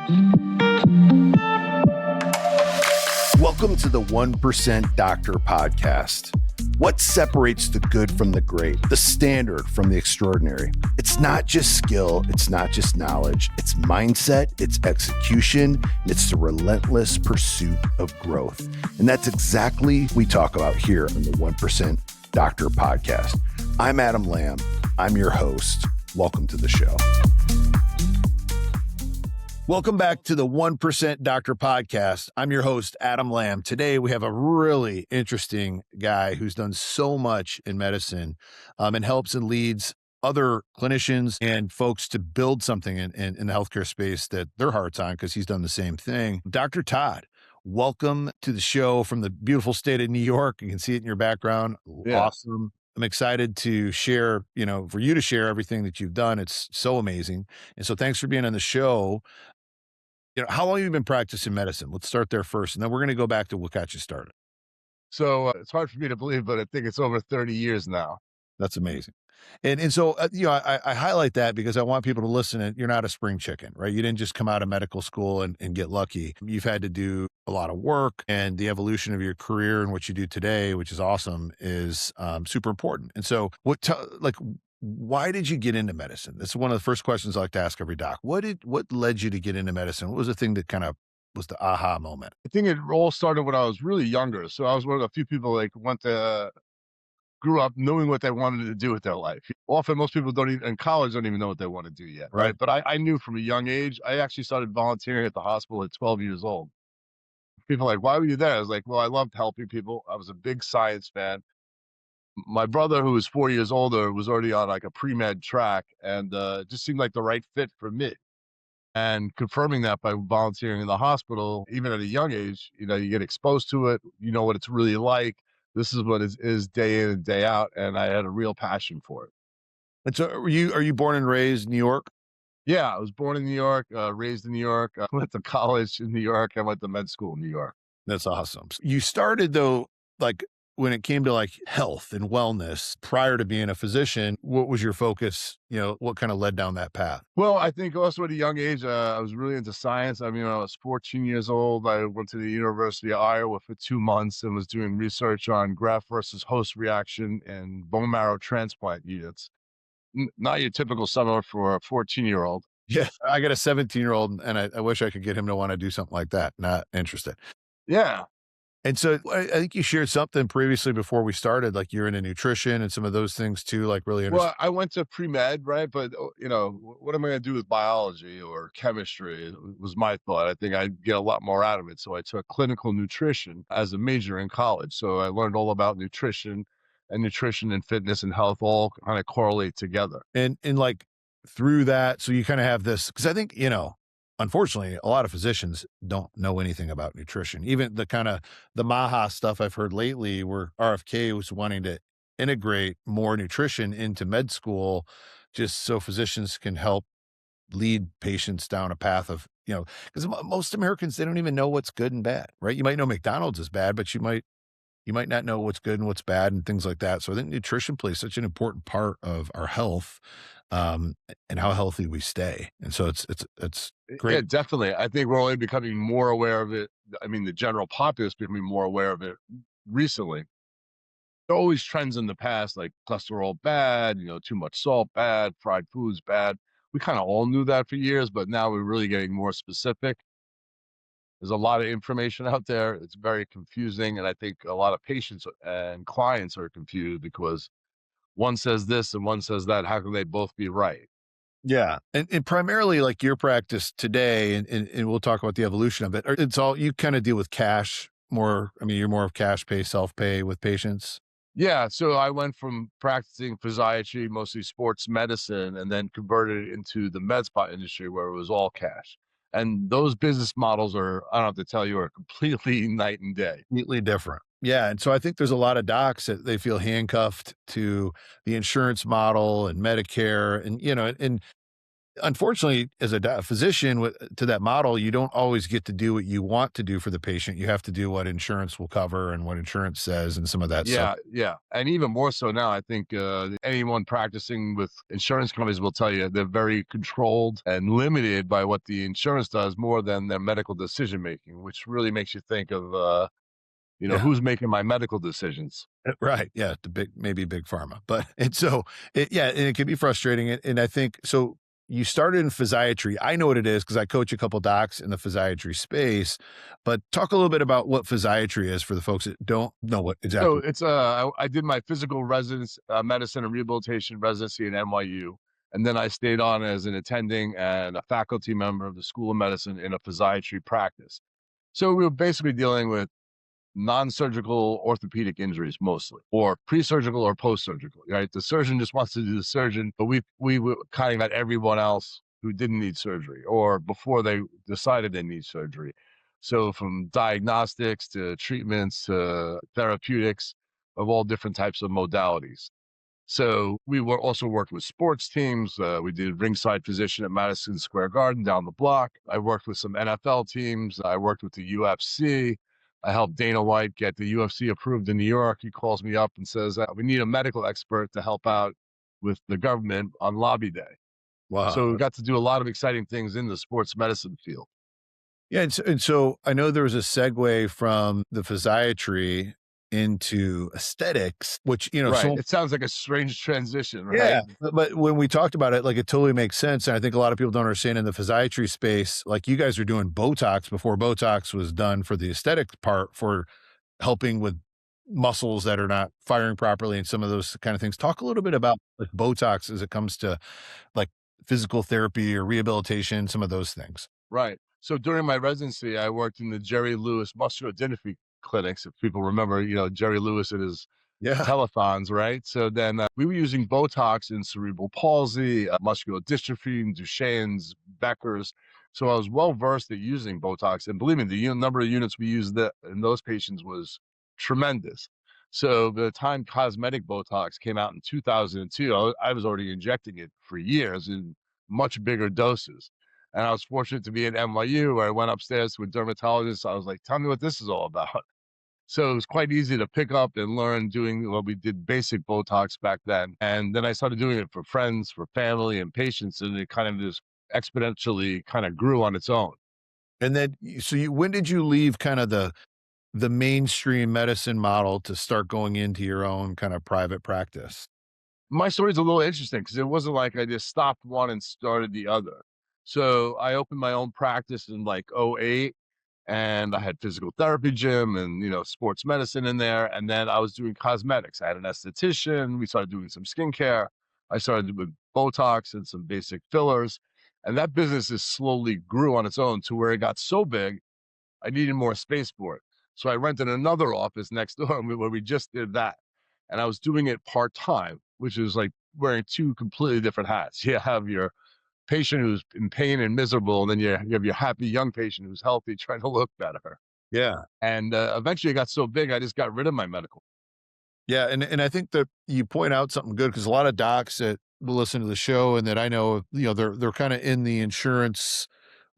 Welcome to the 1% Doctor Podcast. What separates the good from the great, the standard from the extraordinary? It's not just skill, it's not just knowledge, it's mindset, it's execution, and it's the relentless pursuit of growth. And that's exactly what we talk about here on the 1% Doctor Podcast. I'm Adam Lamb. I'm your host. Welcome to the show. Welcome back to the 1% Doctor Podcast. I'm your host, Adam Lamb. Today, we have a really interesting guy who's done so much in medicine and helps and leads other clinicians and folks to build something in the healthcare space that their heart's on because he's done the same thing. Dr. Todd, welcome to the show from the beautiful state of New York. You can see it in your background. Yeah. Awesome. I'm excited to share, for you to share everything that you've done. It's so amazing. And so thanks for being on the show. How long have you been practicing medicine? Let's start there first, and then we're going to go back to what got you started. So it's hard for me to believe, but I think it's over 30 years now. That's amazing. And so, I highlight that because I want people to listen, and you're not a spring chicken, right? You didn't just come out of medical school and get lucky. You've had to do a lot of work, and the evolution of your career and what you do today, which is awesome, is super important. And so why did you get into medicine? This is one of the first questions I like to ask every doc. What led you to get into medicine? What was the thing that kind of was the aha moment? I think it all started when I was really younger. So I was one of the few people grew up knowing what they wanted to do with their life. Often most people in college don't even know what they want to do yet. Right. But I knew from a young age. I actually started volunteering at the hospital at 12 years old. People are like, why were you there? I was like, well, I loved helping people. I was a big science fan. My brother, who was 4 years older, was already on like a pre-med track, and it just seemed like the right fit for me. And confirming that by volunteering in the hospital, even at a young age, you get exposed to it. You know what it's really like. This is what it is day in and day out, and I had a real passion for it. And so, are you born and raised in New York? Yeah, I was born in New York, raised in New York. I went to college in New York. I went to med school in New York. That's awesome. You started though, when it came to health and wellness, prior to being a physician, what was your focus? What kind of led down that path? Well, I think also at a young age, I was really into science. I mean, when I was 14 years old, I went to the University of Iowa for 2 months and was doing research on graft versus host reaction and bone marrow transplant units. Not your typical summer for a 14-year-old. Yeah, I got a 17-year-old, and I wish I could get him to want to do something like that. Not interested. Yeah. And so I think you shared something previously before we started, like you're into nutrition and some of those things too, really interesting. Well, I went to pre-med, right? But, what am I going to do with biology or chemistry? It was my thought. I think I'd get a lot more out of it. So I took clinical nutrition as a major in college. So I learned all about nutrition and fitness and health all kind of correlate together. And through that, so you kind of have this, because I think, unfortunately, a lot of physicians don't know anything about nutrition. Even the MAHA stuff I've heard lately where RFK was wanting to integrate more nutrition into med school, just so physicians can help lead patients down a path of, because most Americans, they don't even know what's good and bad, right? You might know McDonald's is bad, but you might not know what's good and what's bad and things like that. So I think nutrition plays such an important part of our health and how healthy we stay. And so it's great. Yeah, definitely. I think we're only becoming more aware of it. I mean, the general populace becoming more aware of it recently. There are always trends in the past, like cholesterol bad, too much salt bad, fried foods bad. We kind of all knew that for years, but now we're really getting more specific. There's a lot of information out there. It's very confusing. And I think a lot of patients and clients are confused because one says this and one says that. How can they both be right? Yeah. And primarily your practice today, and we'll talk about the evolution of it. It's all, you kind of deal with cash more. I mean, you're more of cash pay, self-pay with patients. Yeah. So I went from practicing physiatry, mostly sports medicine, and then converted it into the med spa industry where it was all cash. And those business models I don't have to tell you, are completely night and day. Completely different. Yeah. And so I think there's a lot of docs that they feel handcuffed to the insurance model and Medicare and, unfortunately, as a physician to that model, you don't always get to do what you want to do for the patient. You have to do what insurance will cover and what insurance says and some of that stuff. Yeah, yeah, and even more so now, I think, anyone practicing with insurance companies will tell you they're very controlled and limited by what the insurance does more than their medical decision making, which really makes you think of, Yeah. who's making my medical decisions. Right. Yeah. The big, maybe big pharma, but and so yeah, and it can be frustrating. And I think so. You started in physiatry. I know what it is because I coach a couple docs in the physiatry space. But talk a little bit about what physiatry is for the folks that don't know what So exactly. it's I did my physical residence, medicine and rehabilitation residency at NYU, and then I stayed on as an attending and a faculty member of the School of Medicine in a physiatry practice. So we were basically dealing with non-surgical orthopedic injuries mostly, or pre-surgical or post-surgical, right? The surgeon just wants to do the surgeon, but we were kind of at everyone else who didn't need surgery or before they decided they need surgery. So from diagnostics to treatments to therapeutics of all different types of modalities. So we were also worked with sports teams. We did ringside physician at Madison Square Garden down the block. I worked with some NFL teams. I worked with the UFC. I helped Dana White get the UFC approved in New York. He calls me up and says, we need a medical expert to help out with the government on lobby day. So we Wow. got to do a lot of exciting things in the sports medicine field. Yeah, and so I know there was a segue from the physiatry into aesthetics, which, Right. so It sounds like a strange transition, yeah, right? but when we talked about it, like, it totally makes sense, and I think a lot of people don't understand in the physiatry space, like, you guys are doing Botox before Botox was done for the aesthetic part for helping with muscles that are not firing properly and some of those kind of things. Talk a little bit about, like, Botox as it comes to, like, physical therapy or rehabilitation, some of those things. Right. So during my residency, I worked in the Jerry Lewis muscular dystrophy clinics. If people remember, Jerry Lewis and his Yeah. telethons, right? So then we were using Botox in cerebral palsy, muscular dystrophy, and Duchenne's, Becker's. So I was well versed at using Botox, and believe me, the number of units we used in those patients was tremendous. So by the time cosmetic Botox came out in 2002, I was already injecting it for years in much bigger doses. And I was fortunate to be at NYU where I went upstairs to a dermatologist. I was like, tell me what this is all about. So it was quite easy to pick up and learn doing what we did basic Botox back then. And then I started doing it for friends, for family and patients. And it kind of just exponentially kind of grew on its own. And then so when did you leave kind of the mainstream medicine model to start going into your own kind of private practice? My story's a little interesting because it wasn't like I just stopped one and started the other. So I opened my own practice in like '08, and I had physical therapy gym and, sports medicine in there. And then I was doing cosmetics. I had an esthetician. We started doing some skincare. I started with Botox and some basic fillers. And that business is slowly grew on its own to where it got so big, I needed more space for it. So I rented another office next door where we just did that. And I was doing it part time, which is like wearing two completely different hats. You have your patient who's in pain and miserable, and then you have your happy young patient who's healthy, trying to look better. Yeah. And eventually, it got so big, I just got rid of my medical. Yeah, and I think that you point out something good because a lot of docs that will listen to the show and that I know, they're kinda in the insurance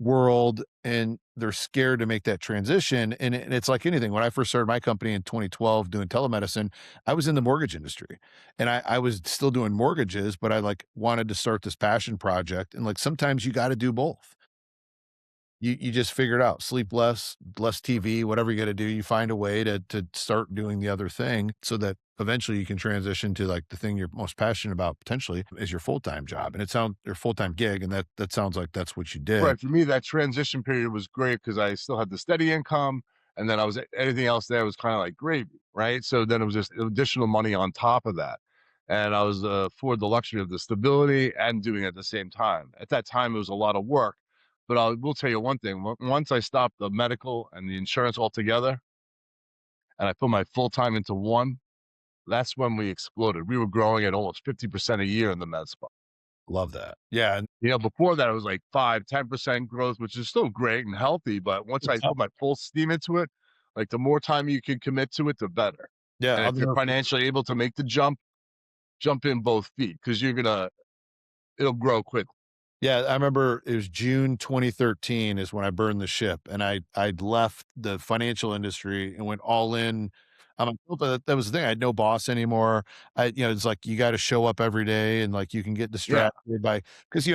world and they're scared to make that transition, and it's like anything. When I first started my company in 2012 doing telemedicine, I was in the mortgage industry, and I was still doing mortgages, but I, like, wanted to start this passion project, and, like, sometimes you gotta do both. You just figure it out. Sleep less, less TV, whatever you gotta do, you find a way to start doing the other thing so that eventually you can transition to, like, the thing you're most passionate about potentially is your full-time job, and it sounds your full-time gig, and that sounds like that's what you did. Right. For me, that transition period was great because I still had the steady income. And then anything else there was kind of like gravy. Right. So then it was just additional money on top of that. And I was afford the luxury of the stability and doing it at the same time. At that time, it was a lot of work. But I will tell you one thing once I stopped the medical and the insurance altogether, and I put my full time into one, that's when we exploded. We were growing at almost 50% a year in the med spa. Love that. Yeah, and Before that, it was like 5, 10% growth, which is still great and healthy. But once I it's how put my full steam into it, like the more time you can commit to it, the better. yeah, And I'll if you're never financially able to make the jump in both feet because it'll grow quickly. Yeah, I remember it was June 2013 is when I burned the ship, and I'd left the financial industry and went all in. But that was the thing. I had no boss anymore. It's like you got to show up every day, and like you can get Yeah, distracted by because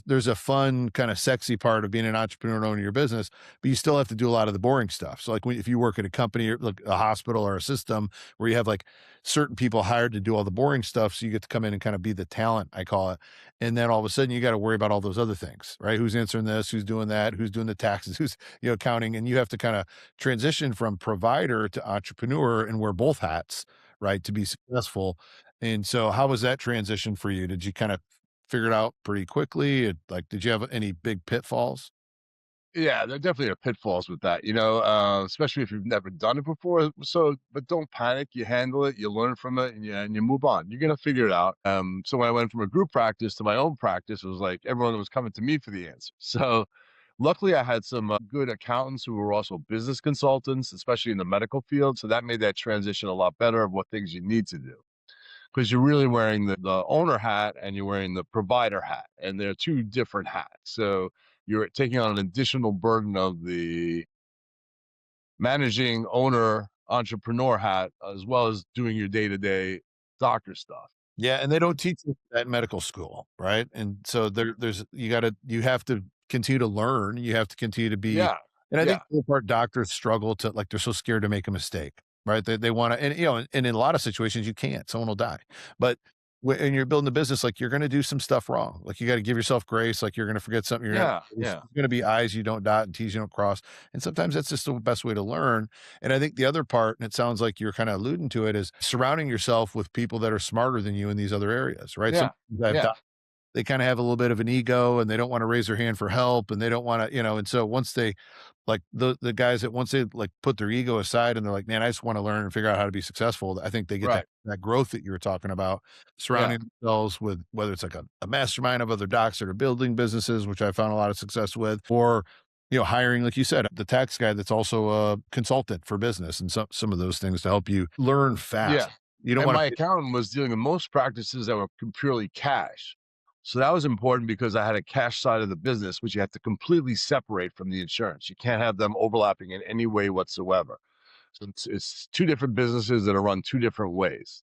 there's a fun kind of sexy part of being an entrepreneur and owning your business, but you still have to do a lot of the boring stuff. So like if you work at a company or like a hospital or a system where you have like certain people hired to do all the boring stuff, so you get to come in and kind of be the talent, I call it, and then all of a sudden you got to worry about all those other things, right? Who's answering this, who's doing that, who's doing the taxes, who's accounting, and you have to kind of transition from provider to entrepreneur and wear both hats, right, to be successful. And so how was that transition for you? Did you kind of figure it out pretty quickly? Like, did you have any big pitfalls? yeah, there definitely are pitfalls with that, especially if you've never done it before. So, but don't panic. You handle it, you learn from it, and you move on. You're gonna figure it out. So when I went from a group practice to my own practice, it was like everyone was coming to me for the answer. So, luckily, I had some good accountants who were also business consultants, especially in the medical field. So that made that transition a lot better of what things you need to do, because you're really wearing the owner hat and you're wearing the provider hat, and they're two different hats. So you're taking on an additional burden of the managing owner entrepreneur hat as well as doing your day-to-day doctor stuff. Yeah, and they don't teach you that in medical school, right? And so you have to continue to learn, you have to continue to be Yeah. and I think Yeah. the part doctors struggle to like, they're so scared to make a mistake, right? They wanna and, and in a lot of situations, you can't, someone will die. But when you're building a business, like, you're gonna do some stuff wrong. Like, you gotta give yourself grace, like, you're gonna forget something, you're gonna Yeah. there's Yeah. gonna be I's you don't dot and T's you don't cross, and sometimes that's just the best way to learn. And I think the other part, and it sounds like you're kinda alluding to it, is surrounding yourself with people that are smarter than you in these other areas, right? Some Yeah. I've Yeah. they kinda have a little bit of an ego and they don't wanna raise their hand for help and they don't wanna, and so once they like the guys that once they like put their ego aside and they're like, "Man, I just wanna learn and figure out how to be successful," I think they get that Right. that growth that you were talking about, Yeah. surrounding themselves with whether it's like a mastermind of other docs that are building businesses, which I found a lot of success with, or, hiring, like you said, the tax guy that's also a consultant for business and some of those things to help you learn Yeah. fast. You don't And wanna my accountant was dealing with most practices that were purely cash. So that was important because I had a cash side of the business, which you have to completely separate from the insurance. You can't have them overlapping in any way whatsoever. So it's two different businesses that are run two different ways.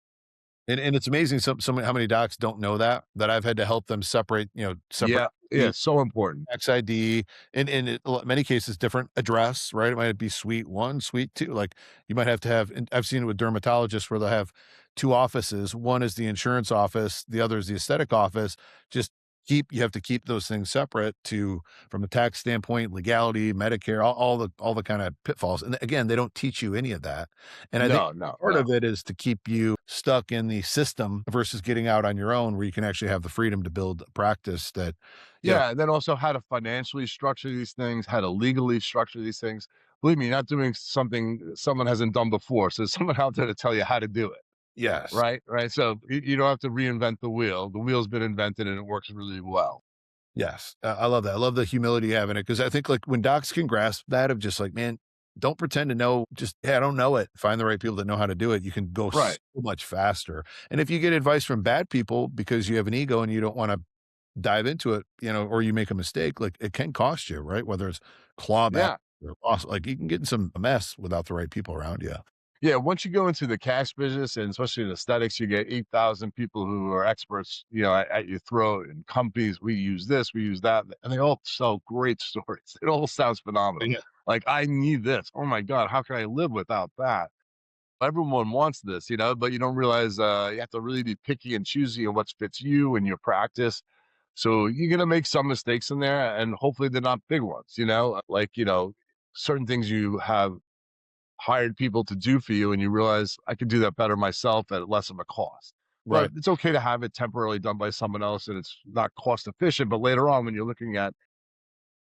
and it's amazing how many docs don't know that I've had to help them separate Yeah. Yeah. the It's so important. tax ID and in many cases different address, right? It might be suite 1, suite 2. Like you might have to have and I've seen it with dermatologists where they'll have 2 offices. One is the insurance office, the other is the aesthetic office. Just you have to keep those things separate to from a tax standpoint, legality, Medicare, all the kind of pitfalls. And again, they don't teach you any of that. And I think No, no, part no. of it is to keep you stuck in the system versus getting out on your own where you can actually have the freedom to build a practice that, you know Yeah. And then also how to financially structure these things, how to legally structure these things. Believe me, you're not doing something someone hasn't done before. So there's someone out there to tell you how to do it. Yes. Right. Right. So you don't have to reinvent the wheel. The wheel's been invented and it works really well. Yes. I love that. I love the humility you have in it because I think, like, when docs can grasp that of just like, "Man, don't pretend to know, just, hey, I don't know it." Find the right people that know how to do it. You can go so Right. much faster. And if you get advice from bad people because you have an ego and you don't wanna dive into it, or you make a mistake, like, it can cost you, right? Whether it's clawback Yeah. or loss, like, you can get in some mess without the right people around you. Yeah, once you go into the cash business and especially in aesthetics, you get 8,000 people who are experts, at your throat and companies. We use this, we use that, and they all sell great stories. It all sounds phenomenal. Yeah. Like, I need this. Oh my God, how can I live without that? Everyone wants this, but you don't realize you have to really be picky and choosy on what fits you and your practice. So you're gonna make some mistakes in there, and hopefully they're not big ones. Like certain things you have hired people to do for you and you realize I could do that better myself at less of a cost. But Right. it's okay to have it temporarily done by someone else and it's not cost efficient. But later on, when you're looking at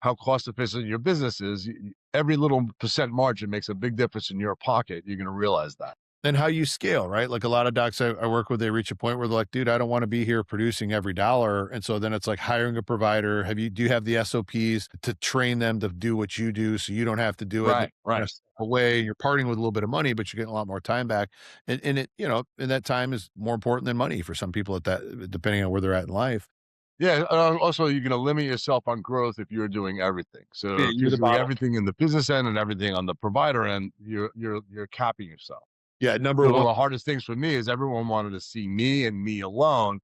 how cost efficient your business is, every little percent margin makes a big difference in your pocket. You're going to realize that. And how you scale, right? Like a lot of docs I work with, they reach a point where they're like, dude, I don't want to be here producing every dollar. And so then it's like hiring a provider. Do you have the SOPs to train them to do what you do so you don't have to do it? And then Right, you kind right. of step away, you're parting with a little bit of money, but you're getting a lot more time back. And and that time is more important than money for some people at that, depending on where they're at in life. Yeah, also, you're gonna limit yourself on growth if you're doing everything. Yeah, So, if you're you're the doing bottleneck. everything in the business end and everything on the provider end, you're capping yourself. Yeah, number So, one one. of the hardest things for me is everyone wanted to see me and me alone,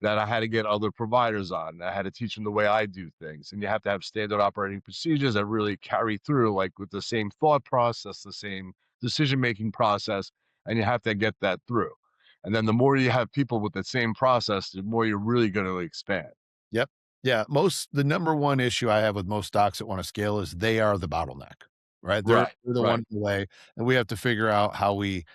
that I had to get other providers on. I had to teach them the way I do things, and you have to have standard operating procedures that really carry through, like, with the same thought process, the same decision-making process, and you have to get that through. And then the more you have people with the same process, the more you're really gonna expand. Yep. Yeah, the number one issue I have with most docs that wanna scale is they are the bottleneck, right? Right, They're the one right. in the way, and we have to figure out how we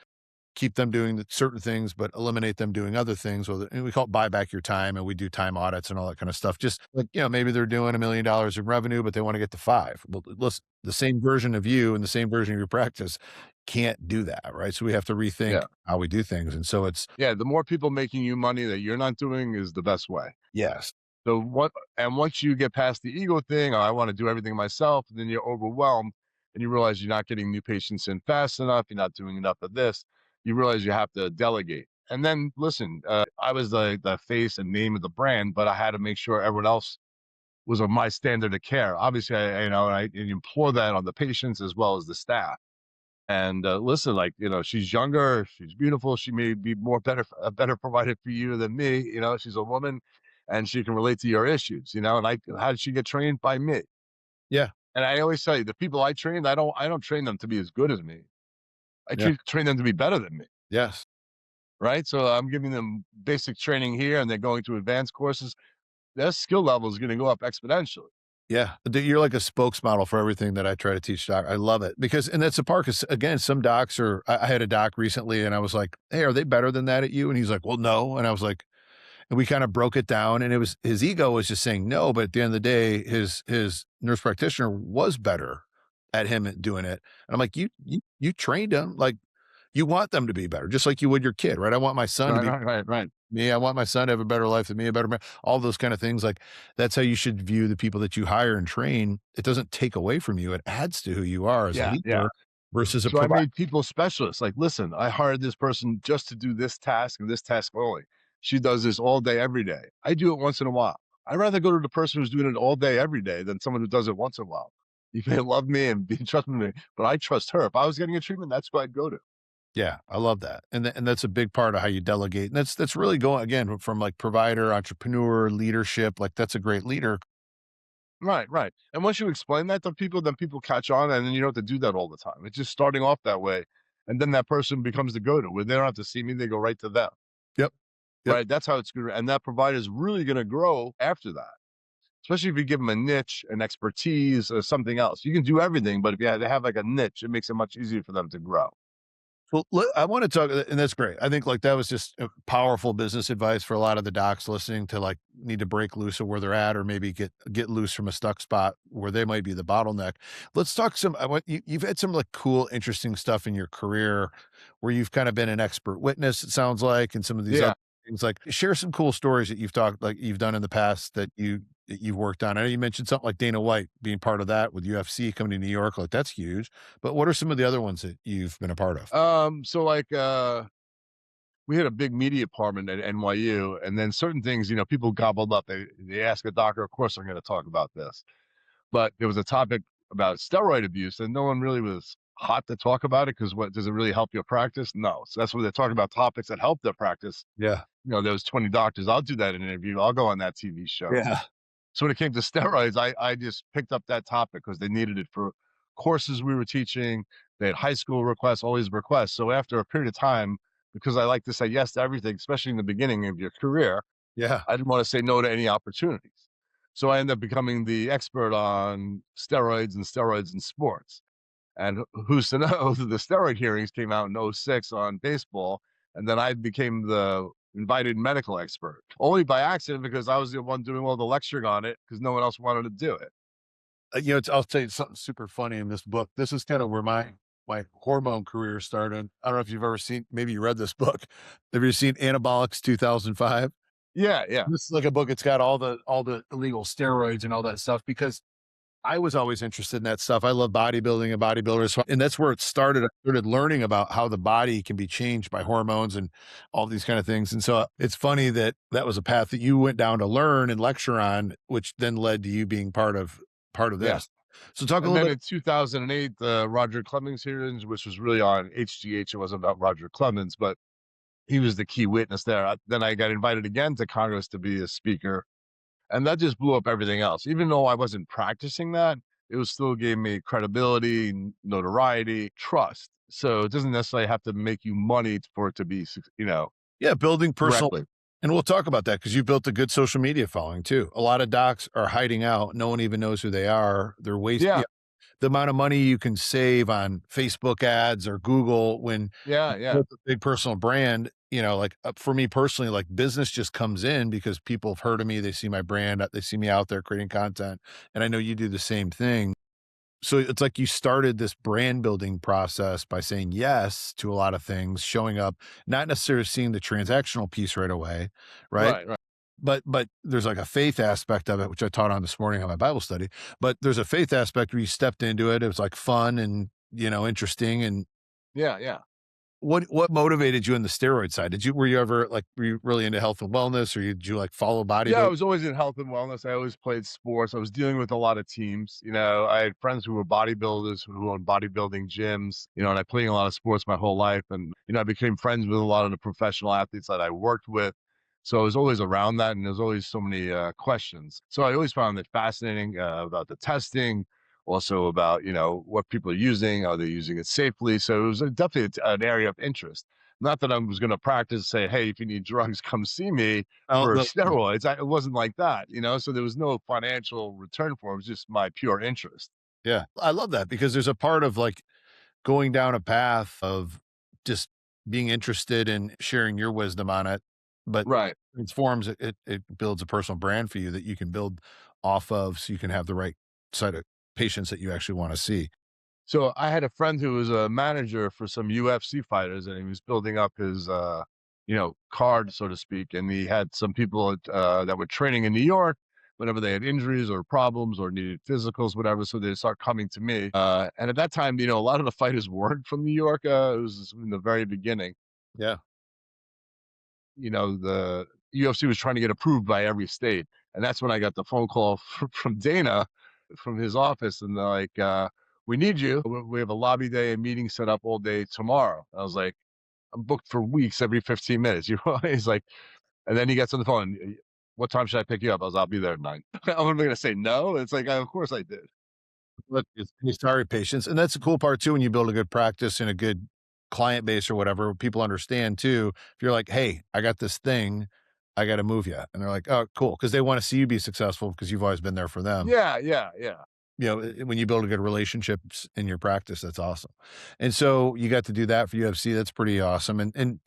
keep them doing the certain things, but eliminate them doing other things, whether and we call it buy back your time, and we do time audits and all that kind of stuff. Just like, maybe they're doing $1,000,000 in revenue, but they wanna get to 5. Well, listen, the same version of you and the same version of your practice can't do that, right? So we have to rethink Yeah. how we do things, and so it's Yeah, the more people making you money that you're not doing is the best way. yes. So what and once you get past the ego thing, "Oh, I wanna do everything myself," then you're overwhelmed, and you realize you're not getting new patients in fast enough, you're not doing enough of this, you realize you have to delegate. And then listen, I was the face and name of the brand, but I had to make sure everyone else was of my standard of care. Obviously, I implore that on the patients as well as the staff. And, listen, like, she's younger, she's beautiful, she may be a better provider for you than me, she's a woman, and she can relate to your issues, and how did she get trained? By me. Yeah. And I always say, the people I trained, I don't train them to be as good as me. I Yeah. train them to be better than me, Yes. right? So I'm giving them basic training here, and they're going to advanced courses. Their skill level is gonna go up exponentially. Yeah, you're like a spokesmodel for everything that I try to teach doc I love it because and that's the part 'cause again, some docs are I had a doc recently and I was like, "Hey, are they better than that at you?" And he's like, "Well, no." And I was like and we kinda broke it down and it was his ego was just saying no, but at the end of the day, his nurse practitioner was better at him at doing it. And I'm like, You trained him, like, you want them to be better, just like you would your kid, right? I want my son to Right, be right, right, right. me. I want my son to have a better life than me, a better ma all those kind of things, like, that's how you should view the people that you hire and train. It doesn't take away from you, it adds to who you are as a Yeah, yeah. leader versus a So I provider. made people specialists. Like, listen, I hired this person just to do this task and this task only. She does this all day, every day. I do it once in a while. I'd rather go to the person who's doing it all day, every day than someone who does it once in a while. You may love me and be trust me, but I trust her. If I was getting a treatment, that's who I'd go to. Yeah, I love that, and that's a big part of how you delegate, and that's really going again, from, like, provider, entrepreneur, leadership, like, that's a great leader. Right, right. And once you explain that to people, then people catch on, and then you don't have to do that all the time. It's just starting off that way, and then that person becomes the go-to. Where they don't have to see me, they go right to them. Yep, yep. Right? That's how it's gonna, and that provider is really gonna grow after that. Especially if you give them a niche, an expertise, or something else. You can do everything, but if they have like a niche, it makes it much easier for them to grow. Well, I wanna talk and that's great. I think, like, that was just powerful business advice for a lot of the docs listening to, like, need to break loose of where they're at or maybe get loose from a stuck spot where they might be the bottleneck. Let's talk some I want you've had some, like, cool, interesting stuff in your career where you've kinda been an expert witness, it sounds like, and some of these other Yeah. things, like, share some cool stories that you've done in the past that you've worked on. I know you mentioned something like Dana White being part of that with UFC coming to New York, like, that's huge. But what are some of the other ones that you've been a part of? So like we had a big media department at NYU, and then certain things, people gobbled up. They ask a doctor, of course I'm gonna talk about this. But there was a topic about steroid abuse, and no one really was hot to talk about it because what does it really help your practice? No. So that's where they're talking about topics that help their practice. Yeah. There was 20 doctors. I'll do that in an interview. I'll go on that TV show. Yeah. So when it came to steroids, I just picked up that topic because they needed it for courses we were teaching. They had high school requests, all these requests. So after a period of time, because I like to say yes to everything, especially in the beginning of your career, Yeah. I didn't want to say no to any opportunities. So I ended up becoming the expert on steroids in sports. And who's to know that the steroid hearings came out in '06 on baseball, and then I became the invited medical expert, only by accident because I was the one doing all the lecturing on it because no one else wanted to do it. I'll tell you something super funny in this book. This is kind of where my hormone career started. I don't know if you've ever seen maybe you read this book. Have you seen Anabolics 2005? Yeah, yeah. This is like a book, it's got all the illegal steroids and all that stuff because I was always interested in that stuff. I love bodybuilding and bodybuilders, so and that's where it started. I started learning about how the body can be changed by hormones and all these kind of things, and so it's funny that that was a path that you went down to learn and lecture on, which then led to you being part of Yeah. this. So talk a And little then bit. in 2008, the Roger Clemens hearings, which was really on HGH, it wasn't about Roger Clemens, but he was the key witness there. Then I got invited again to Congress to be a speaker, and that just blew up everything else. Even though I wasn't practicing that, it was still gave me credibility, notoriety, trust. So it doesn't necessarily have to make you money for it to be, Yeah, building personal, directly. and we'll talk about that because you built a good social media following too. A lot of docs are hiding out. No one even knows who they are. They're Yeah, wasting the amount of money you can save on Facebook ads or Google when yeah, you yeah, built a big personal brand, like, for me personally, like, business just comes in because people have heard of me, they see my brand, they see me out there creating content, and I know you do the same thing. So it's like you started this brand building process by saying yes to a lot of things, showing up, not necessarily seeing the transactional piece right away, right? right, right. But there's like a faith aspect of it, which I taught on this morning on my Bible study. But there's a faith aspect where you stepped into it. It was like fun and, interesting. And Yeah, yeah. what motivated you in the steroid side? Were you ever like, were you really into health and wellness, or did you like follow Yeah, I bodybuilding? was always in health and wellness. I always played sports. I was dealing with a lot of teams. I had friends who were bodybuilders who owned bodybuilding gyms, and I played a lot of sports my whole life. And, I became friends with a lot of the professional athletes that I worked with. So I was always around that. And there's always so many questions. So I always found it fascinating about the testing, also about, what people are using. Are they using it safely? So it was definitely an area of interest. Not that I was going to practice, say, hey, if you need drugs, come see me Oh, for steroids. It wasn't like that, so there was no financial return for it. It was just my pure interest. yeah, I love that because there's a part of like going down a path of just being interested in sharing your wisdom on it, but Right. transforms it builds a personal brand for you that you can build off of so you can have the right set of patients that you actually wanna see. So I had a friend who was a manager for some UFC fighters, and he was building up his, card, so to speak. And he had some people that were training in New York. Whenever they had injuries or problems or needed physicals, whatever, so they start coming to me. And at that time, a lot of the fighters weren't from New York. It was in the very beginning. Yeah. The UFC was trying to get approved by every state. And that's when I got the phone call from Dana from his office. And they're like, we need you. We have a lobby day and meeting set up all day tomorrow. I was like, I'm booked for weeks every 15 minutes. He's like, and then he gets on the phone. What time should I pick you up? I was, I'll be there at 9. I'm going to say no. It's like, of course I did. Look, it's sorry, patience, and that's the cool part too when you build a good practice and a good client base or whatever, people understand too. If you're like, "Hey, I got this thing, I gotta move you," and they're like, "Oh, cool," because they wanna see you be successful because you've always been there for them. Yeah, yeah, yeah. When you build a good relationships in your practice, that's awesome. And so you got to do that for UFC. That's pretty awesome. And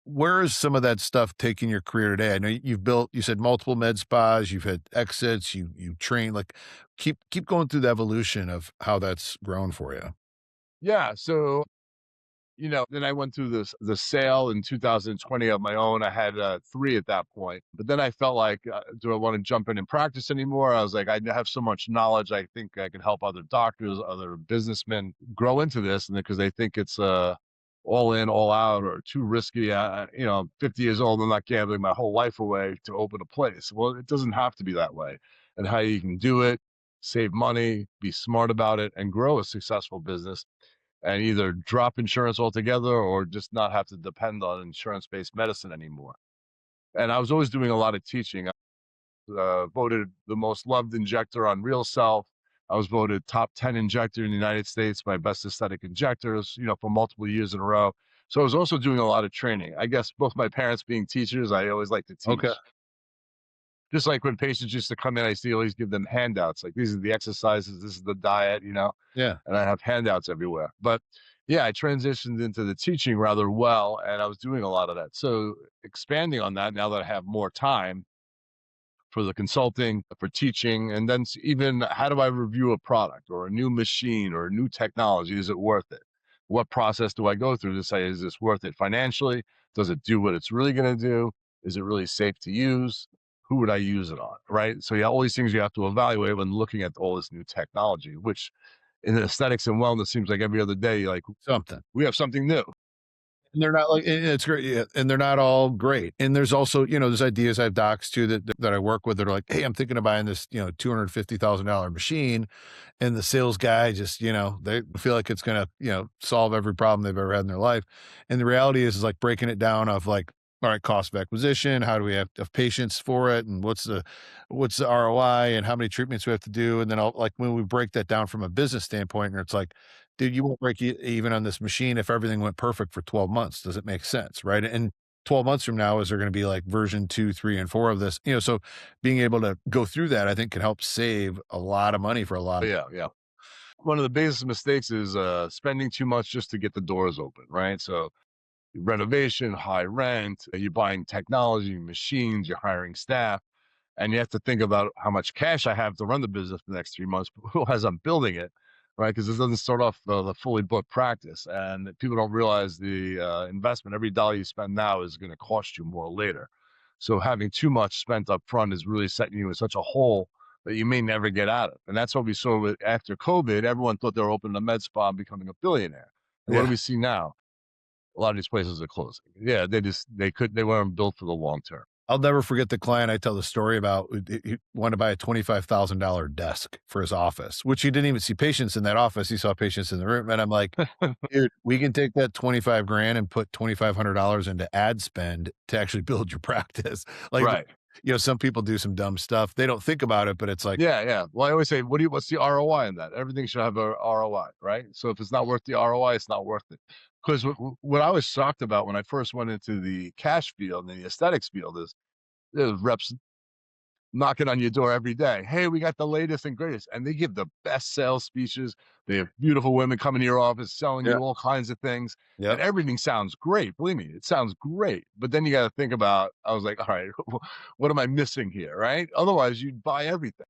where is some of that stuff taking your career today? I know you've built, you said multiple med spas, you've had exits, you train, like keep going through the evolution of how that's grown for you. Yeah. So then I went through the sale in 2020 of my own. I had 3 at that point, but then I felt like, do I want to jump in and practice anymore? I was like, I have so much knowledge. I think I can help other doctors, other businessmen grow into this, and because they think it's all in, all out, or too risky. I'm 50 years old. I'm not gambling my whole life away to open a place. Well, it doesn't have to be that way. And how you can do it, save money, be smart about it, and grow a successful business and either drop insurance altogether or just not have to depend on insurance-based medicine anymore. And I was always doing a lot of teaching. I was voted the most loved injector on Real Self. I was voted top 10 injector in the United States by Best Aesthetic Injectors, for multiple years in a row. So I was also doing a lot of training. I guess both my parents being teachers, I always like to Okay. teach. Just like when patients used to come in, I used to always give them handouts. Like, these are the exercises, this is the diet. Yeah. And I have handouts everywhere. But yeah, I transitioned into the teaching rather well, and I was doing a lot of that. So expanding on that now that I have more time for the consulting, for teaching, and then even how do I review a product or a new machine or a new technology? Is it worth it? What process do I go through to say, is this worth it financially? Does it do what it's really going to do? Is it really safe to use? who would I use it on, right? So, yeah, all these things you have to evaluate when looking at all this new technology, which in aesthetics and wellness seems like every other day, like, Something. we have something new. And they're not like it's great, yeah, and they're not all great. And there's also, there's ideas. I have docs too that I work with that are like, "Hey, I'm thinking of buying this, $250,000 machine." And the sales guy just, they feel like it's gonna, solve every problem they've ever had in their life. And the reality is like breaking it down of like, all right, cost of acquisition, how do we have patience for it, and what's the ROI, and how many treatments we have to do. And then like when we break that down from a business standpoint, and it's like, dude, you won't break even on this machine if everything went perfect for 12 months. Does it make sense? Right. And 12 months from now, is there going to be like version 2, 3, and 4 of this? So being able to go through that, I think can help save a lot of money for a lot of. Yeah, yeah. One of the biggest mistakes is spending too much just to get the doors open, right? So, renovation, high rent, you're buying technology, machines, you're hiring staff, and you have to think about how much cash I have to run the business for the next 3 months as I'm building it, right? Because this doesn't start off the fully booked practice, and people don't realize the investment. Every dollar you spend now is going to cost you more later. So having too much spent up front is really setting you in such a hole that you may never get out of. And that's what we saw after COVID. Everyone thought they were opening a med spa and becoming a billionaire. And what do Yeah. we see now? A lot of these places are closing. Yeah, they weren't built for the long term. I'll never forget the client I tell the story about. He wanted to buy a $25,000 desk for his office, which he didn't even see patients in that office. He saw patients in the room. And I'm like, dude, we can take that 25 grand and put $2,500 into ad spend to actually build your practice. Like, Right. some people do some dumb stuff. They don't think about it, but it's like, Yeah, yeah. Well, I always say, what's the ROI in that? Everything should have a ROI, right? So if it's not worth the ROI, it's not worth it. Because what I was shocked about when I first went into the cash field and the aesthetics field is there's reps knocking on your door every day. Hey, we got the latest and greatest. And they give the best sales speeches. They have beautiful women coming to your office selling yeah, you all kinds of things. And yep. everything sounds great. Believe me, it sounds great. But then you got to think about, I was like, all right, what am I missing here? Right. Otherwise, you'd buy everything.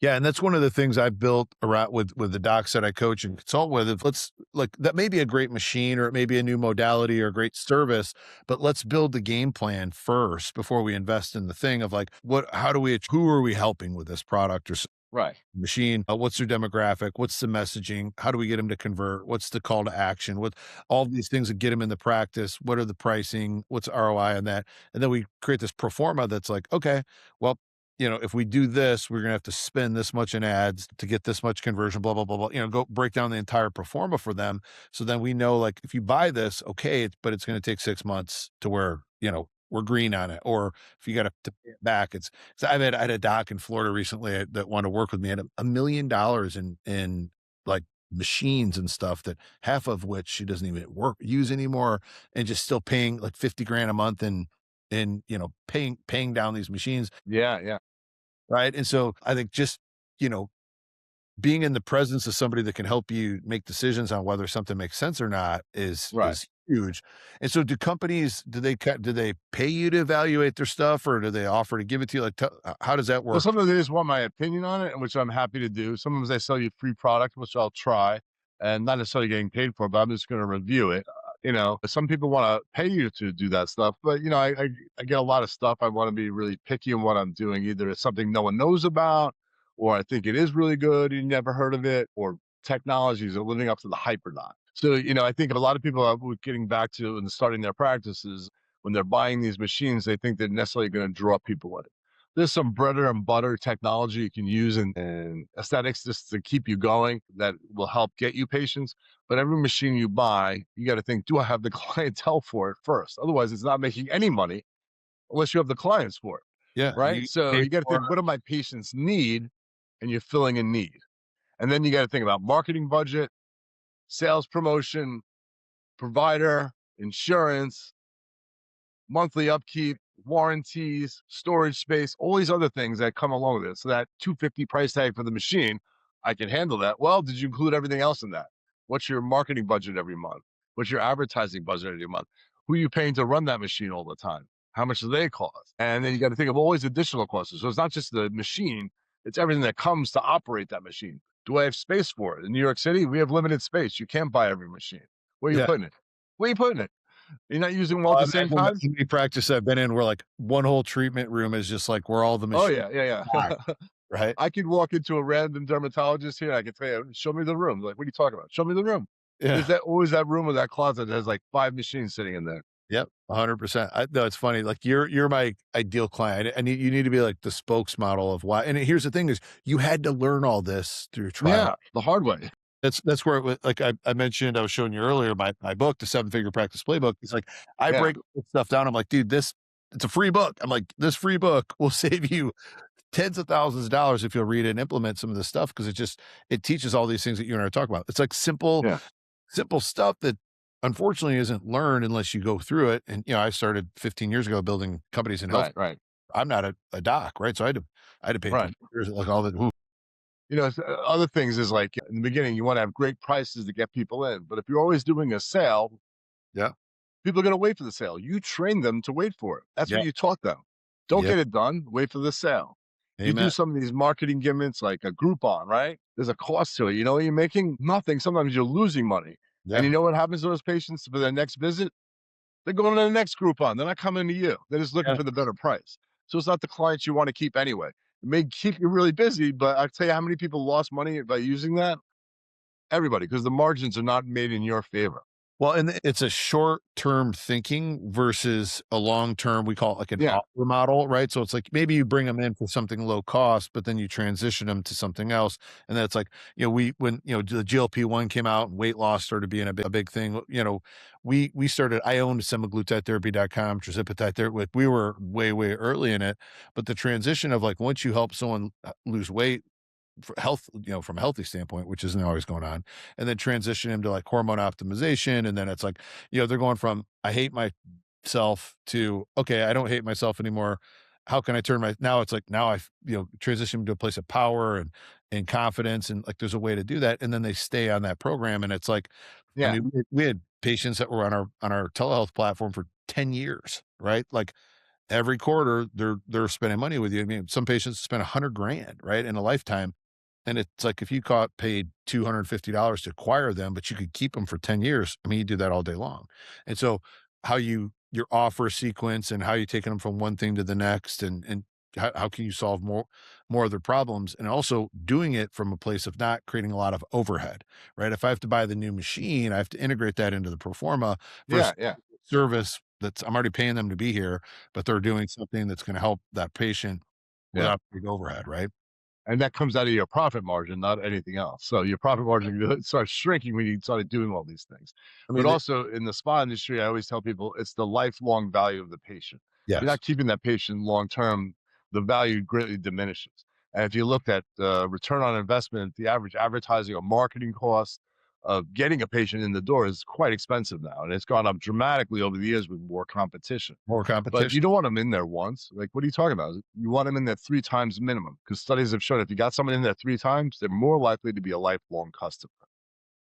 Yeah, and that's one of the things I built around with the docs that I coach and consult with. If let's like that may be a great machine or it may be a new modality or a great service, but let's build the game plan first before we invest in the thing of like how do we who are we helping with this product or Right. machine? What's their demographic? What's the messaging? How do we get them to convert? What's the call to action? What all these things that get them into practice? What are the pricing? What's ROI on that? And then we create this pro forma that's like, okay, well, if we do this, we're gonna have to spend this much in ads to get this much conversion, blah, blah, blah, blah. Go break down the entire pro forma for them. So then we know like if you buy this, okay, but it's gonna take 6 months to where, we're green on it. Or if you got to pay it back, it's so I had a doc in Florida recently that wanted to work with me, had $1 million in like machines and stuff that half of which she doesn't even use anymore, and just still paying like 50 grand a month and paying down these machines. Yeah. Yeah. Right. And so I think just, you know, being in the presence of somebody that can help you make decisions on whether something makes sense or not Right. is huge. And so do companies, do they pay you to evaluate their stuff, or do they offer to give it to you? Like, how does that Well, work? sometimes they just want my opinion on it, and which I'm happy to do. Sometimes they sell you free product, which I'll try, and not necessarily getting paid for, but I'm just going to review it. Some people want to pay you to do that stuff, but I get a lot of stuff. I want to be really picky in what I'm doing. Either it's something no one knows about, or I think it is really good and you never heard of it, or technologies are living up to the hype or not. So, I think a lot of people are getting back to and starting their practices when they're buying these machines, they think they're necessarily going to draw people in. There's some bread and butter technology you can use in aesthetics just to keep you going that will help get you patients. But every machine you buy, you got to think, do I have the clientele for it first? Otherwise, it's not making any money unless you have the clients for it. Yeah. Right. You So pay you got to for think, what do my patients need? And you're filling a need. And then you got to think about marketing budget, sales promotion, provider, insurance, monthly upkeep, warranties, storage space, all these other things that come along with it. So that 250 price tag for the machine, I can handle that. Well, did you include everything else in that? What's your marketing budget every month? What's your advertising budget every month? Who are you paying to run that machine all the time? How much do they cost? And then you got to think of all these additional costs. So it's not just the machine, it's everything that comes to operate that machine. Do I have space for it? In New York City, we have limited space. You can't buy every machine. Where are you yeah. putting it? Where are you putting it? You're not using them all at Well, the imagine same how time? many practice I've been in where, like, one whole treatment room is just, like, where all the Oh, machines yeah, yeah, are, yeah. right? I could walk into a random dermatologist here, I could tell you, "Show me the room." Like, "What are you talking about?" "Show me the room." There's Yeah. that always that room or that closet that has, like, 5 machines sitting in there. Yep, 100%. I no, it's funny, like, you're my ideal client. I need you need to be, like, the spokesmodel of why and here's the thing is you had to learn all this through trial. Yeah, the hard way. That's where it wa like I mentioned, I was showing you earlier my book, The 7-Figure Practice Playbook. It's like, I Yeah, break this stuff down. I'm like, "Dude, this it's a free book." I'm like, "This free book will save you tens of thousands of dollars if you'll read it and implement some of this stuff because it teaches all these things that you and I are talking about." It's like yeah. simple stuff that unfortunately isn't learned unless you go through it. And, I started 15 years ago building companies in health. Right, right, I'm not a doc, right? So I had to pay right. computers, like all the ooh, Other things is like in the beginning, you want to have great prices to get people in. But if you're always doing a sale, yeah, people are going to wait for the sale. You train them to wait for it. That's yeah, what you taught them. Don't yeah, get it done. Wait for the sale. You do amen. some of these marketing gimmicks like a Groupon, right? There's a cost to it. You know what you're making? Nothing. Sometimes you're losing money. And Yeah, you know what happens to those patients for their next visit? They're going to the next Groupon. They're not coming to you. They're just looking yeah. for the better price. So it's not the clients you want to keep anyway. It may keep you really busy, but I'll tell you how many people lost money by using that. Everybody, because the margins are not made in your favor. Well, and it's a short-term thinking versus a long-term, we call it like an Yeah, offer model, right? So it's like maybe you bring them in for something low cost, but then you transition them to something else. And then it's like, we when, the GLP-1 came out and weight loss started being a big thing, we started I owned semaglutidetherapy.com, tirzepatide therapy. We were way, way early in it, but the transition of like once you help someone lose weight for health, from a healthy standpoint, which isn't always going on, and then transition him to like hormone optimization. And then it's like, they're going from I hate myself to okay, I don't hate myself anymore. How can I turn my now it's like now transition him to a place of power and confidence and like there's a way to do that. And then they stay on that program. And it's like, I yeah, mean, we had patients that were on our telehealth platform for 10 years, right? Like every quarter they're spending money with you. I mean, some patients spend 100 grand, right, in a lifetime. And it's like if you caught paid $250 to acquire them, but you could keep them for 10 years. I mean, you do that all day long. And so how your offer sequence and how you taking them from one thing to the next and how can you solve more of their problems and also doing it from a place of not creating a lot of overhead, right? If I have to buy the new machine, I have to integrate that into the pro forma yeah, versus yeah, service that's I'm already paying them to be here, but they're doing something that's going to help that patient yeah. without big overhead, right? And that comes out of your profit margin, not anything else. So your profit margin starts shrinking when you started doing all these things. I But mean, also in the spa industry, I always tell people it's the lifelong value of the patient. If you're yes. not keeping that patient long term, the value greatly diminishes. And if you looked at return on investment, the average advertising or marketing cost of getting a patient in the door is quite expensive now, and it's gone up dramatically over the years with more competition. More But you competition. don't want them in there once. Like, what are you talking about? You want them in there 3 times minimum, because studies have shown if you got someone in there 3 times, they're more likely to be a lifelong customer.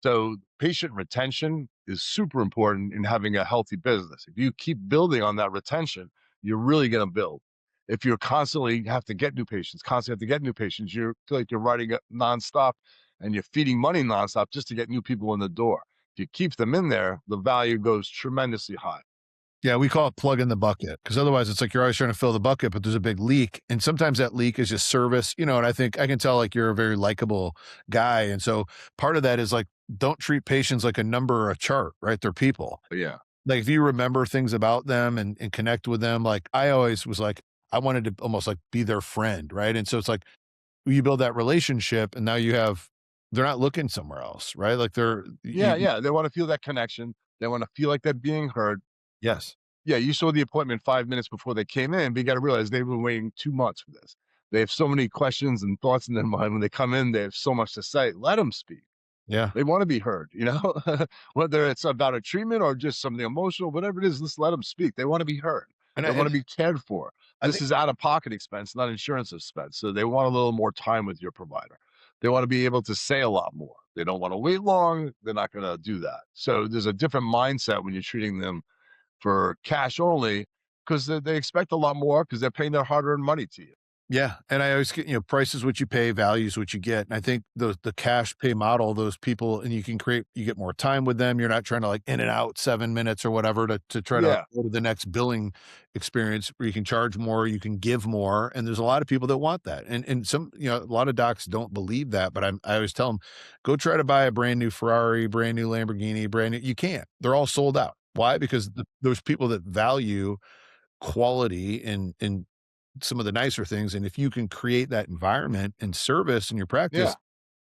So, patient retention is super important in having a healthy business. If you keep building on that retention, you're really gonna build. If you're constantly have to get new patients, constantly have to get new patients, you feel like you're writing it nonstop and you're feeding money nonstop just to get new people in the door. If you keep them in there, the value goes tremendously high. Yeah, we call it plug in the bucket because otherwise it's like you're always trying to fill the bucket, but there's a big leak. And sometimes that leak is just service, and I think I can tell like you're a very likable guy. And so part of that is like, don't treat patients like a number or a chart, right? They're people. But yeah. Like if you remember things about them and connect with them, like I always was like, I wanted to almost like be their friend, right? And so it's like you build that relationship and now they're not looking somewhere else, right? Like Yeah, yeah, they wanna feel that connection. They wanna feel like they're being heard. yes. Yeah, you saw the appointment 5 minutes before they came in, but you gotta realize they've been waiting 2 months for this. They have so many questions and thoughts in their mind. When they come in, they have so much to say. Let them speak. Yeah. They wanna be heard, you know? Whether it's about a treatment or just something emotional, whatever it is, just let them speak. They wanna be heard. And They I, wanna be cared for. I This think is out-of-pocket expense, not insurance expense, so they want a little more time with your provider. They wanna be able to say a lot more. They don't wanna wait long, they're not gonna do that. So there's a different mindset when you're treating them for cash only, 'cause they expect a lot more because 'cause they're paying their hard-earned money to you. Yeah, and I always get, price is what you pay, value is what you get, and I think the cash pay model, those people and you get more time with them, you're not trying to, like, in and out 7 minutes or whatever to try to Yeah, go to the next billing experience where you can charge more, you can give more, and there's a lot of people that want that, and some a lot of docs don't believe that, but I always tell them, "Go try to buy a brand new Ferrari, brand new Lamborghini, brand new" you can't. They're all sold out. Why? Because those people that value quality and some of the nicer things, and if you can create that environment and service in your yeah, practice,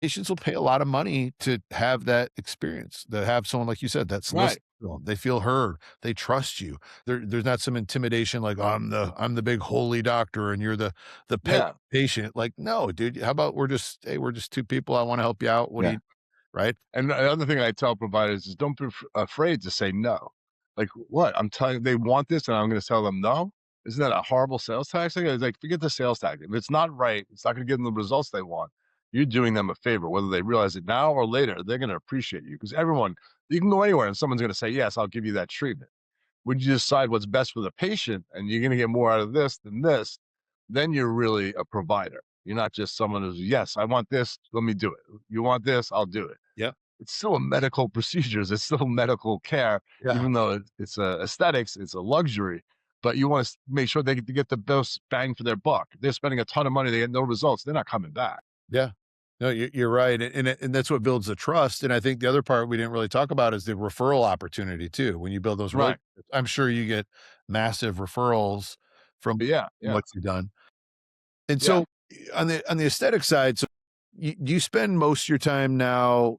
patients will pay a lot of money to have that experience, to have someone, like you said, that's right, listening to them. They feel heard, they trust you. There's not some intimidation like, "Oh, I'm the big holy doctor and you're the pet yeah, patient." Like, "No, dude, how about we're just 2 people, I wanna help you out, what do yeah. you" right? And the other thing I tell providers is don't be afraid to say no. Like, what? I'm telling you, they want this, and I'm going to tell them no. Isn't that a horrible sales tactic? It's like, forget the sales tactic. If it's not right, it's not going to give them the results they want. You're doing them a favor, whether they realize it now or later. They're going to appreciate you because everyone, you can go anywhere, and someone's going to say, "Yes, I'll give you that treatment." When you decide what's best for the patient, and you're going to get more out of this than this, then you're really a provider. You're not just someone who's, "Yes, I want this. Let me do it. You want this? I'll do it." Yep. It's still a medical procedures. It's still medical care, Yeah. even though it's aesthetics, it's a luxury. But you want to make sure they get the best bang for their buck. They're spending a ton of money, they get no results. They're not coming back. Yeah. No, you're right, and that's what builds the trust, and I think the other part we didn't really talk about is the referral opportunity too. When you build those Right. relationships, I'm sure you get massive referrals from Yeah. Yeah. what you've done. And Yeah. so, on the aesthetic side, so do you spend most of your time now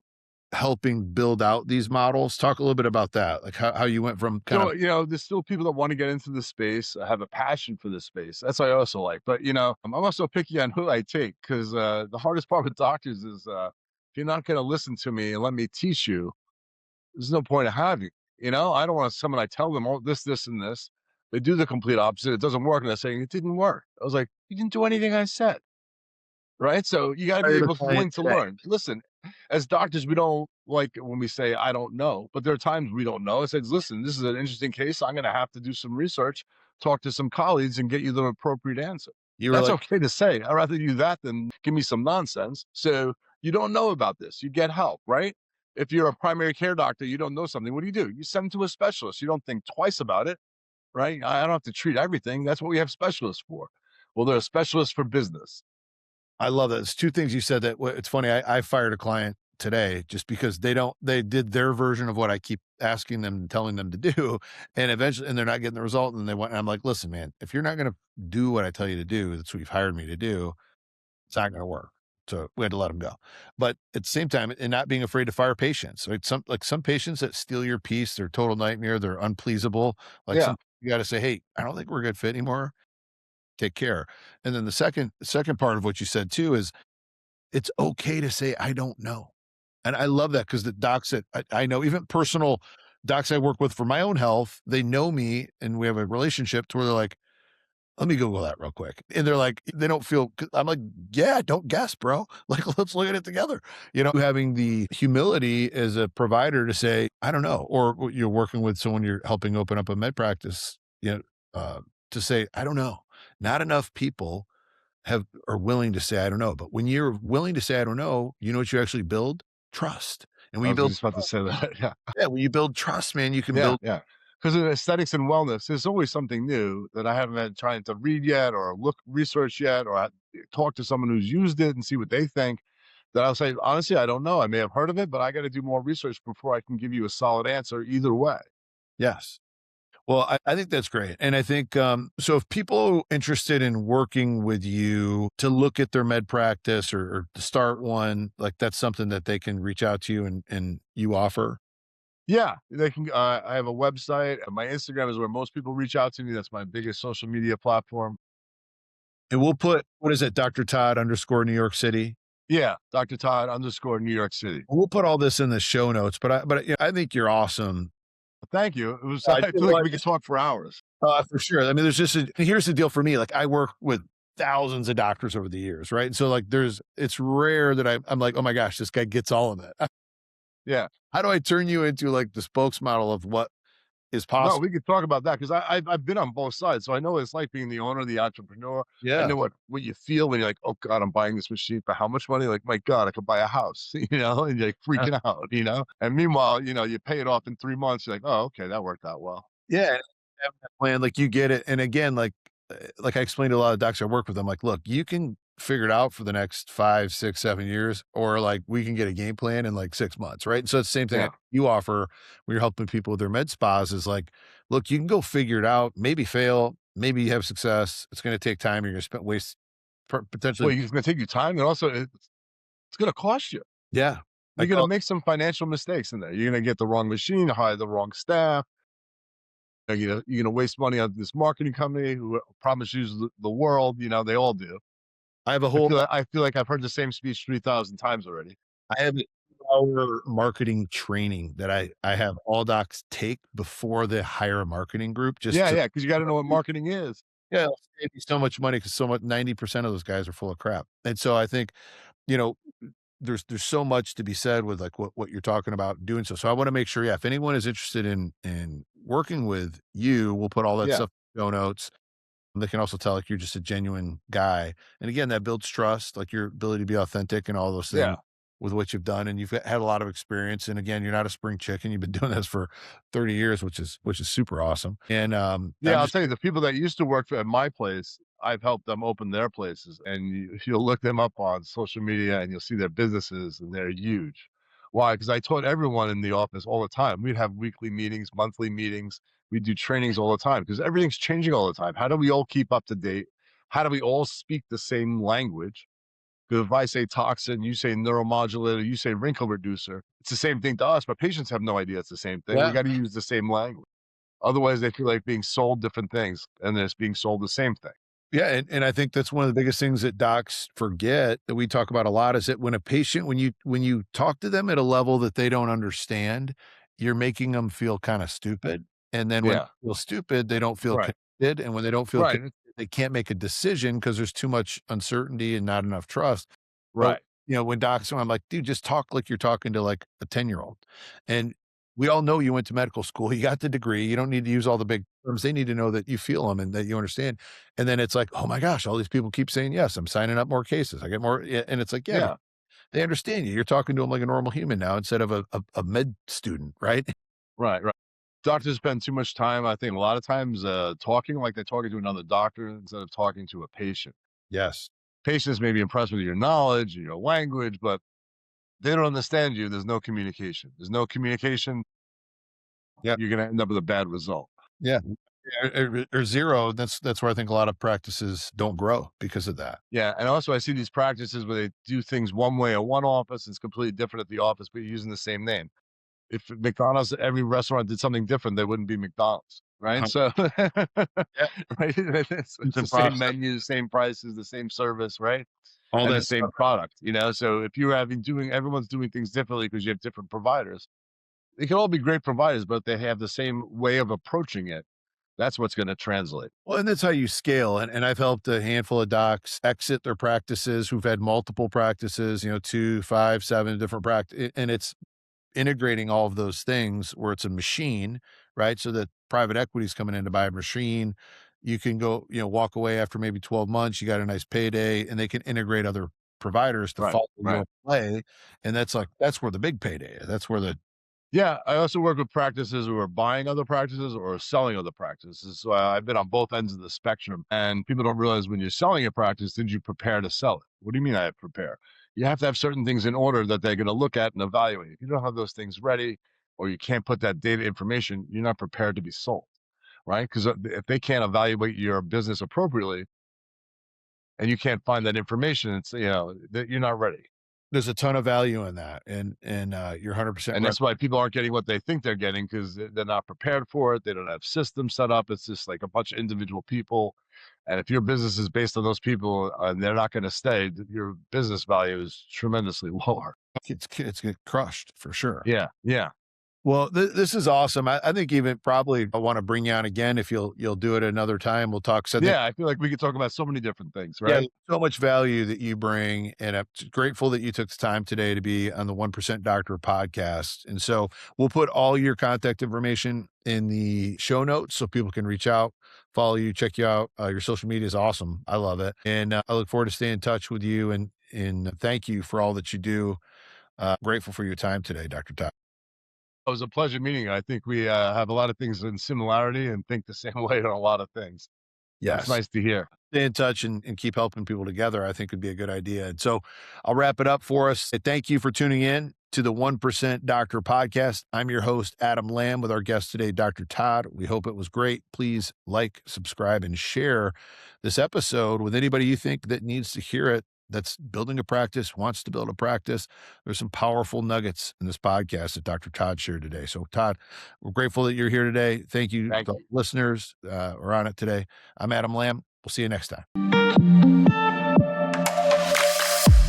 helping build out these models? Talk a little bit about that, like how you went from kind of So, there's still people that want to get into the space, have a passion for this space. That's what I also like. But, I'm also picky on who I take because the hardest part with doctors is if you're not going to listen to me and let me teach you, there's no point of having it. I don't want someone I tell them, oh, this, and this. They do the complete opposite. It doesn't work. And they're saying it didn't work. I was like, you didn't do anything I said. Right? So you gotta be fire the able to client willing to today. learn. Listen, as doctors, we don't like when we say, "I don't know," but there are times we don't know. It says, "Listen, this is an interesting case. I'm gonna have to do some research, talk to some colleagues, and get you the appropriate answer." You were That's like, okay to say. I'd rather do that than give me some nonsense. So you don't know about this. You get help, right? If you're a primary care doctor, you don't know something. What do? You send to a specialist. You don't think twice about it, right? I don't have to treat everything. That's what we have specialists for. Well, they're a specialist for business. I love that. It's 2 things you said that it's funny, I fired a client today just because they did their version of what I keep asking them and telling them to do, and they're not getting the result, and they want and I'm like, "Listen, man, if you're not gonna do what I tell you to do, that's what you've hired me to do, it's not gonna work." So, we had to let them go. But at the same time, and not being afraid to fire patients, right? Some patients that steal your peace, they're a total nightmare, they're unpleasable, like, Yeah. some you gotta say, "Hey, I don't think we're a good fit anymore. Take care." And then the second part of what you said too is it's okay to say, "I don't know." And I love that because the docs that I know, even personal docs I work with for my own health, they know me and we have a relationship to where they're like, "Let me Google that real quick." And they're like, they don't feel, I'm like, "Yeah, don't guess, bro. Like, let's look at it together." Having the humility as a provider to say, "I don't know," or you're working with someone you're helping open up a med practice, to say, "I don't know." Not enough people are willing to say, "I don't know." But when you're willing to say, "I don't know," you know what you actually build? Trust. And when I you was build just about to say that. Yeah. yeah, when you build trust, man, you can Yeah, build yeah. Because in aesthetics and wellness, there's always something new that I haven't had trying to read yet or look research yet or talk to someone who's used it and see what they think. That I'll say, honestly, I don't know. I may have heard of it, but I got to do more research before I can give you a solid answer either way. yes. Well, I think that's great. And I think, so if people are interested in working with you to look at their med practice or to start one, like that's something that they can reach out to you and you offer? Yeah, they can. I have a website. My Instagram is where most people reach out to me. That's my biggest social media platform. And we'll put, what is it, Dr. Todd underscore New York City? Yeah, Dr. Todd underscore New York City. We'll put all this in the show notes, but I think you're awesome. Thank you. It was. I I feel feel like like we could talk for hours. For sure. I mean, here's the deal for me. Like I work with thousands of doctors over the years, right? And so like it's rare that I'm like, oh my gosh, this guy gets all of it. Yeah. How do I turn you into like the spokesmodel of what is No, possible. we could talk about that because I've been on both sides, so I know what it's like being the owner, the entrepreneur. I Yeah. know what you feel when you're like, "Oh god, I'm buying this machine for how much money?" Like, "My god, I could buy a house," and you're like Yeah. freaking out, And meanwhile, you pay it off in 3 months, you're like, "Oh, okay, that worked out well." Yeah, and having that plan, like, you get it, and again, like I explained to a lot of docs I work with, I'm like, "Look, you can figure it out for the next 5, 6, 7 years, or, like, we can get a game plan in, like, 6 months," right? So it's the same thing Yeah. you offer when you're helping people with their med spas is like, "Look, you can go figure it out, maybe fail, maybe you have success. It's gonna take time, you're gonna spend waste potentially." Well, it's gonna take you time, and also it's gonna cost you. Yeah. I You're gonna call make some financial mistakes in there. You're gonna get the wrong machine, hire the wrong staff. You're gonna waste money on this marketing company who promise you the world. They all do. I have a I whole feel like I feel like I've heard the same speech 3,000 times already. I have a 2-hour marketing training that I have all docs take before they hire a marketing group just Yeah, to yeah, because you gotta know what marketing is. yeah, it'll save you so much money because so much 90% of those guys are full of crap. And so I think, you know, there's so much to be said with, like, what you're talking about doing so. So I wanna make sure, yeah, if anyone is interested in working with you, we'll put all that Yeah, stuff in the show notes. They can also tell, like, you're just a genuine guy, and again, that builds trust, like, your ability to be authentic and all those things yeah. with what you've done, and you've had a lot of experience, and again, you're not a spring chicken, you've been doing this for 30 years, which is super awesome, and, Yeah, I'm I'll just tell you, the people that used to work at my place, I've helped them open their places, and you'll look them up on social media, and you'll see their businesses, and they're huge. Why? Because I taught everyone in the office all the time. We'd have weekly meetings, monthly meetings. We do trainings all the time because everything's changing all the time. How do we all keep up to date? How do we all speak the same language? Because if I say toxin, you say neuromodulator, you say wrinkle reducer, it's the same thing to us, but patients have no idea it's the same thing. We yeah. got to use the same language. Otherwise, they feel like being sold different things, and it's being sold the same thing. Yeah, and I think that's one of the biggest things that docs forget that we talk about a lot is that when a patient when you talk to them at a level that they don't understand, you're making them feel kinda stupid, and then when Yeah. they feel stupid, they don't feel Right. connected, and when they don't feel Right. connected, they can't make a decision because there's too much uncertainty and not enough trust. So, Right. when docs I'm like, "Dude, just talk like you're talking to, like, a 10-year-old." And we all know you went to medical school, you got the degree, you don't need to use all the big terms, they need to know that you feel them and that you understand. And then it's like, "Oh my gosh, all these people keep saying yes, I'm signing up more cases, I get more," yeah, and it's like, yeah, Yeah. they understand you. You're talking to them like a normal human now instead of a med student, right? Right. Right. Doctors spend too much time, I think, a lot of times talking like they're talking to another doctor instead of talking to a patient. Yes. Patients may be impressed with your knowledge, your language, but they don't understand you. There's no communication. There's no communication. Yeah. You're going to end up with a bad result. Yeah. Or 0, that's where I think a lot of practices don't grow because of that. Yeah. And also, I see these practices where they do things one way at one office, it's completely different at the office, but you're using the same name. If McDonald's, every restaurant did something different, they wouldn't be McDonald's, right? So, Yeah, right, it's the different same process, menu, the same prices, the same service, right? all And the that same stuff. product, So if you're having doing everyone's doing things differently because you have different providers. They can all be great providers, but they have the same way of approaching it. That's what's going to translate. Well, and that's how you scale, and I've helped a handful of docs exit their practices who've had multiple practices, 2, 5, 7 different and it's integrating all of those things where it's a machine, right? So that private equity is coming in to buy a machine. You can go, walk away after maybe 12 months, you got a nice payday, and they can integrate other providers to Right, follow right. your play, and that's where the big payday is. That's where the Yeah, I also work with practices who are buying other practices or selling other practices. So I've been on both ends of the spectrum, and people don't realize when you're selling a practice, did you prepare to sell it? What do you mean I prepare? You have to have certain things in order that they're going to look at and evaluate. If you don't have those things ready, or you can't put that data information, you're not prepared to be sold, right? Because if they can't evaluate your business appropriately and you can't find that information, it's that you're not ready. there's a ton of value in that, and, you're 100% And right. that's why people aren't getting what they think they're getting because they're not prepared for it. They don't have systems set up. It's just like a bunch of individual people. And if your business is based on those people and they're not going to stay, your business value is tremendously lower. It's get crushed for sure. Yeah. Yeah. Well, this is awesome. I think even probably I want to bring you on again if you'll do it another time. We'll talk. So I think Yeah, I feel like we could talk about so many different things, yeah, right? there's so much value that you bring, and I'm grateful that you took the time today to be on the 1% Doctor podcast. And so we'll put all your contact information in the show notes so people can reach out, follow you, check you out. Your social media is awesome. I love it, and I look forward to staying in touch with you. And thank you for all that you do. Grateful for your time today, Dr. Todd. It was a pleasure meeting you. I think we have a lot of things in similarity and think the same way on a lot of things. So it's Yes. nice to hear. Stay in touch and keep helping people together, I think would be a good idea. And so I'll wrap it up for us. Thank you for tuning in to the 1% Doctor podcast. I'm your host, Adam Lamb, with our guest today, Dr. Todd. We hope it was great. Please like, subscribe, and share this episode with anybody you think that needs to hear it, that's building a practice, wants to build a practice. There's some powerful nuggets in this podcast that Dr. Todd shared today. So, Todd, we're grateful that you're here today. Thank you Thank to you. listeners who are on it today. I'm Adam Lamb. We'll see you next time.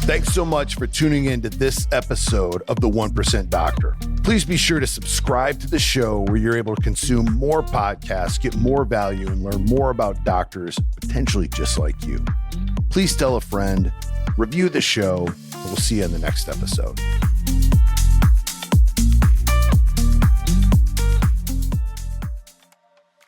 Thanks so much for tuning in to this episode of the 1% Doctor. Please be sure to subscribe to the show where you're able to consume more podcasts, get more value, and learn more about doctors potentially just like you. Please tell a friend, review the show, and we'll see you in the next episode.